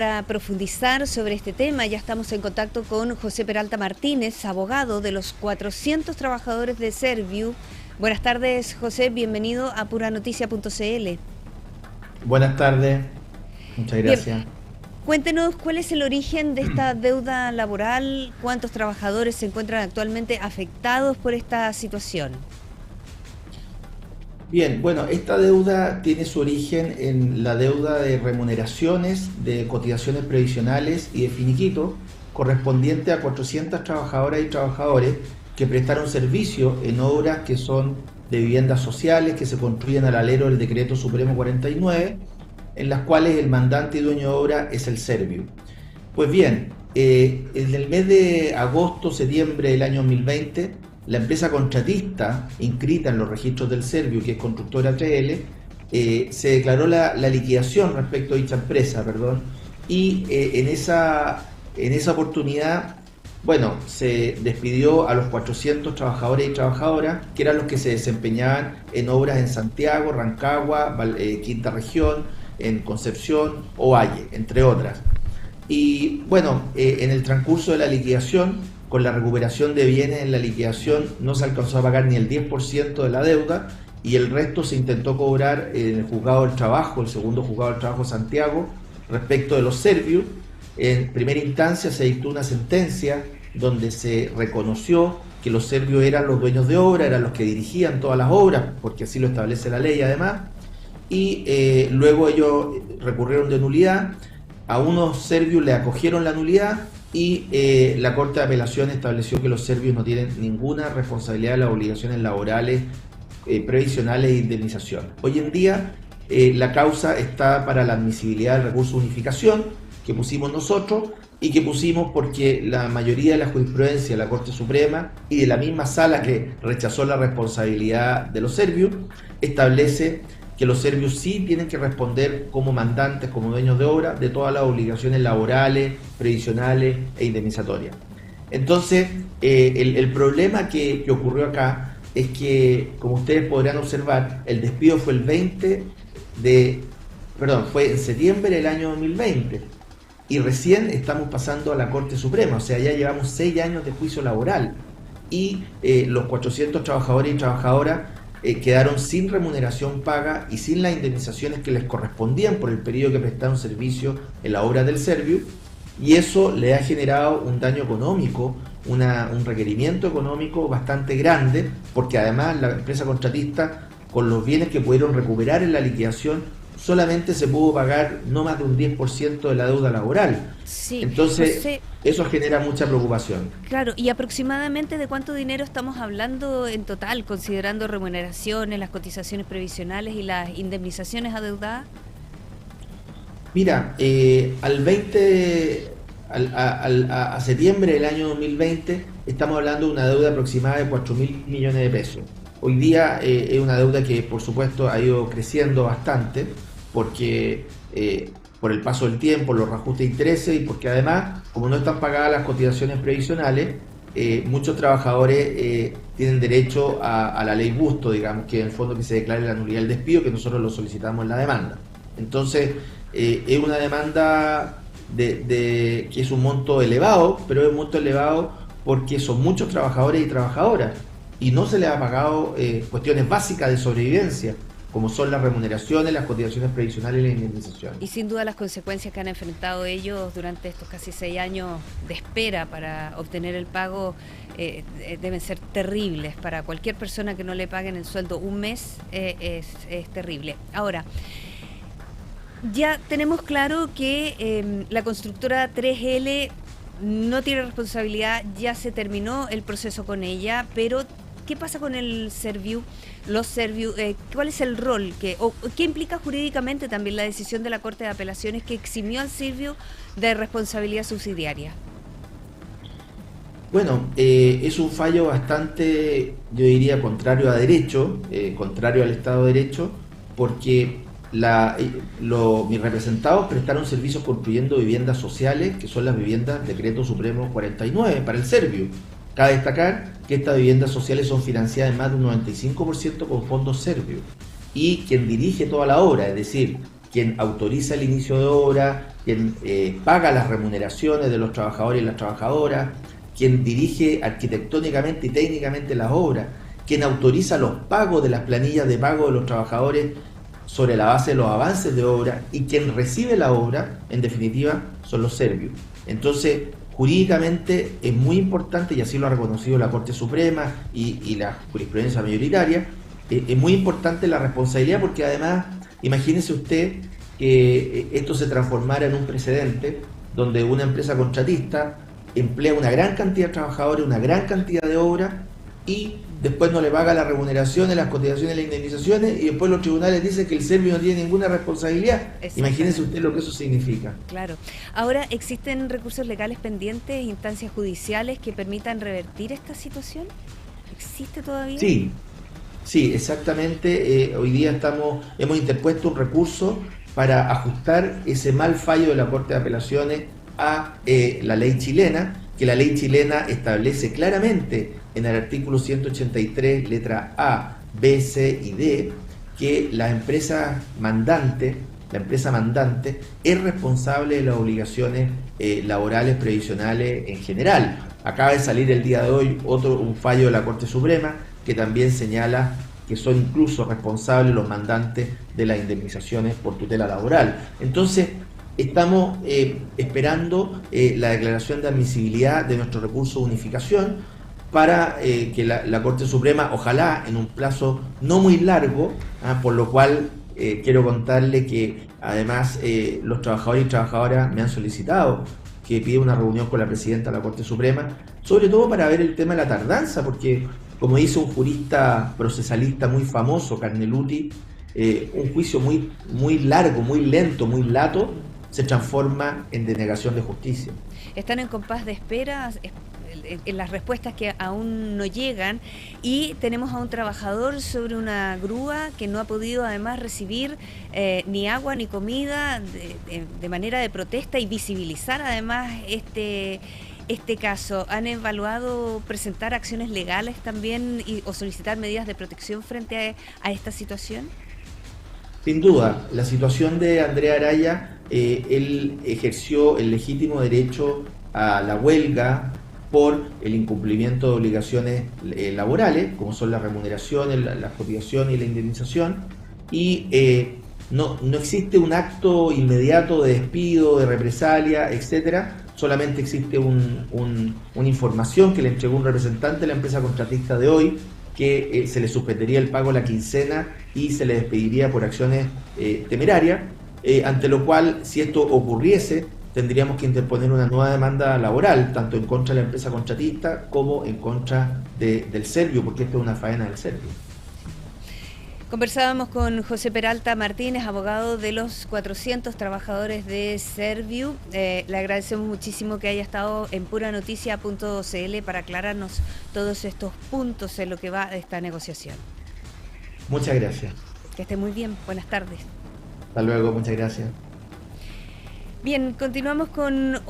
Para profundizar sobre este tema, ya estamos en contacto con José Peralta Martínez, abogado de los 400 trabajadores de Serviu. Buenas tardes, José, bienvenido a puranoticia.cl. Buenas tardes, muchas Bien, gracias. cuéntenos cuál es el origen de esta deuda laboral, cuántos trabajadores se encuentran actualmente afectados por esta situación. Bien, bueno, esta deuda tiene su origen en la deuda de remuneraciones, de cotizaciones previsionales y de finiquito correspondiente a 400 trabajadoras y trabajadores que prestaron servicio en obras que son de viviendas sociales que se construyen al alero del Decreto Supremo 49, en las cuales el mandante y dueño de obra es el Serviu. Pues bien, en el mes de agosto, septiembre del año 2020, la empresa contratista inscrita en los registros del Serviu, que es Constructora 3L, se declaró la liquidación respecto a dicha empresa, y en esa oportunidad, bueno, se despidió a los 400 trabajadores y trabajadoras, que eran los que se desempeñaban en obras en Santiago, Rancagua, Quinta Región, en Concepción, Ovalle, entre otras. Y bueno, en el transcurso de la liquidación, con la recuperación de bienes en la liquidación, no se alcanzó a pagar ni el 10% de la deuda y el resto se intentó cobrar en el Juzgado del Trabajo, el segundo Juzgado del Trabajo de Santiago, respecto de los Serviu. En primera instancia se dictó una sentencia donde se reconoció que los Serviu eran los dueños de obra, eran los que dirigían todas las obras, porque así lo establece la ley además, y luego ellos recurrieron de nulidad. A unos Serviu le acogieron la nulidad y la Corte de Apelación estableció que los Serviu no tienen ninguna responsabilidad de las obligaciones laborales, previsionales e indemnización. Hoy en día la causa está para la admisibilidad del recurso de unificación que pusimos nosotros y que pusimos porque la mayoría de la jurisprudencia de la Corte Suprema y de la misma sala que rechazó la responsabilidad de los Serviu establece que los Serviu sí tienen que responder como mandantes, como dueños de obra, de todas las obligaciones laborales, previsionales e indemnizatorias. Entonces, el problema que ocurrió acá es que, como ustedes podrán observar, el despido fue fue en septiembre del año 2020 y recién estamos pasando a la Corte Suprema, o sea, ya llevamos 6 años de juicio laboral y los 400 trabajadores y trabajadoras quedaron sin remuneración paga y sin las indemnizaciones que les correspondían por el periodo que prestaron servicio en la obra del Serviu, y eso le ha generado un daño económico, un requerimiento económico bastante grande, porque además la empresa contratista, con los bienes que pudieron recuperar en la liquidación, solamente se pudo pagar no más de un 10% de la deuda laboral. Sí, Entonces, José, eso genera mucha preocupación. claro, ¿y aproximadamente de cuánto dinero estamos hablando en total, considerando remuneraciones, las cotizaciones previsionales y las indemnizaciones adeudadas? Mira, a septiembre del año 2020 estamos hablando de una deuda aproximada de 4.000 millones de pesos. Hoy día es una deuda que por supuesto ha ido creciendo bastante porque por el paso del tiempo, los reajustes de intereses y porque además, como no están pagadas las cotizaciones previsionales, muchos trabajadores tienen derecho a la ley Busto, digamos, que en el fondo que se declare la nulidad del despido, que nosotros lo solicitamos en la demanda. Entonces, es una demanda que es un monto elevado, pero es un monto elevado porque son muchos trabajadores y trabajadoras y no se les ha pagado cuestiones básicas de sobrevivencia, como son las remuneraciones, las cotizaciones previsionales y la indemnización. Y sin duda las consecuencias que han enfrentado ellos durante estos casi 6 años de espera para obtener el pago deben ser terribles. Para cualquier persona que no le paguen el sueldo un mes es terrible. Ahora, ya tenemos claro que la constructora 3L no tiene responsabilidad, ya se terminó el proceso con ella, pero ¿qué pasa con el Serviu? Los Serviu, ¿cuál es el rol o qué implica jurídicamente también la decisión de la Corte de Apelaciones que eximió al Serviu de responsabilidad subsidiaria? Bueno, es un fallo bastante, yo diría, contrario a derecho, contrario al Estado de Derecho, porque mis representados prestaron servicios construyendo viviendas sociales, que son las viviendas Decreto Supremo 49 para el Serviu. Cabe destacar que estas viviendas sociales son financiadas en más de un 95% con fondos Serviu. Y quien dirige toda la obra, es decir, quien autoriza el inicio de obra, quien paga las remuneraciones de los trabajadores y las trabajadoras, quien dirige arquitectónicamente y técnicamente las obras, quien autoriza los pagos de las planillas de pago de los trabajadores sobre la base de los avances de obra, y quien recibe la obra, en definitiva, son los servios. Entonces, jurídicamente es muy importante, y así lo ha reconocido la Corte Suprema y la jurisprudencia mayoritaria, es muy importante la responsabilidad, porque además, imagínese usted que esto se transformara en un precedente donde una empresa contratista emplea una gran cantidad de trabajadores, una gran cantidad de obras, y después no le paga las remuneraciones, las cotizaciones, las indemnizaciones, y después los tribunales dicen que el servio no tiene ninguna responsabilidad. Imagínense usted lo que eso significa. Claro. Ahora, ¿existen recursos legales pendientes, instancias judiciales que permitan revertir esta situación? ¿Existe todavía? Sí, exactamente. Hoy día hemos interpuesto un recurso para ajustar ese mal fallo de la Corte de Apelaciones a la ley chilena, que la ley chilena establece claramente en el artículo 183, letra A, B, C y D, que la empresa mandante es responsable de las obligaciones laborales previsionales en general. Acaba de salir el día de hoy un fallo de la Corte Suprema que también señala que son incluso responsables los mandantes de las indemnizaciones por tutela laboral. Entonces, estamos esperando la declaración de admisibilidad de nuestro recurso de unificación para que la Corte Suprema, ojalá en un plazo no muy largo, por lo cual quiero contarle que además los trabajadores y trabajadoras me han solicitado que pida una reunión con la presidenta de la Corte Suprema, sobre todo para ver el tema de la tardanza, porque como dice un jurista procesalista muy famoso, Carneluti, un juicio muy largo, muy lento, muy lato, se transforma en denegación de justicia. Están en compás de espera en las respuestas que aún no llegan, y tenemos a un trabajador sobre una grúa que no ha podido además recibir ni agua ni comida de manera de protesta, y visibilizar además este caso. ¿Han evaluado presentar acciones legales también o solicitar medidas de protección frente a esta situación? Sin duda, la situación de Andrea Araya, él ejerció el legítimo derecho a la huelga por el incumplimiento de obligaciones laborales, como son las remuneraciones, la cotización y la indemnización, y no existe un acto inmediato de despido, de represalia, etcétera. Solamente existe una información que le entregó un representante de la empresa contratista de hoy, que se le suspendería el pago de la quincena y se le despediría por acciones temerarias, ante lo cual, si esto ocurriese, tendríamos que interponer una nueva demanda laboral, tanto en contra de la empresa contratista como en contra del Servio, porque esto es una faena del Servio. Conversábamos con José Peralta Martínez, abogado de los 400 trabajadores de Serviu. Le agradecemos muchísimo que haya estado en puranoticias.cl para aclararnos todos estos puntos en lo que va de esta negociación. Muchas gracias. Que esté muy bien. Buenas tardes. Hasta luego. Muchas gracias. Bien, continuamos con